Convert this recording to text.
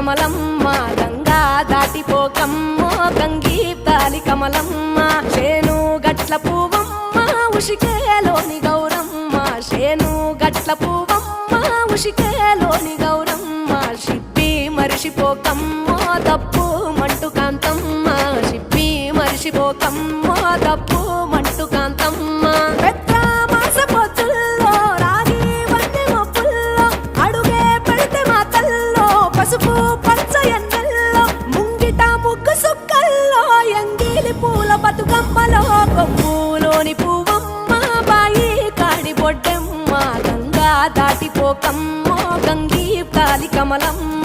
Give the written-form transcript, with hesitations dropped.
కమలమ్మ గంగా దాటిపోకమ్మో గంగీతాలి కమలమ్మ శేను గట్ల పువ్వమ్మ ఉషికేలోని గౌరమ్మ శేను గట్ల పువ్వమ్మ ఉషికేలోని గౌరమ్మ షిప్పి మరిషిపోకమ్మో తప్పు మంటు కాంతమ్మ షిప్పి మరిషిపోకమ్మో తప్పు మంటు కాంతమ్మ పసుపు పచ్చ ఎన్నెల్లో ముంగిట ముగ్గు సుక్కల్లో ఎంగిలి పూల బతుకమ్మలో కొమ్ములోని పువ్వమ్మ బాయి కాడి బొడ్డెమ్మ గంగా దాటిపోకమ్మో గంగీ కాలి కమలమ్మ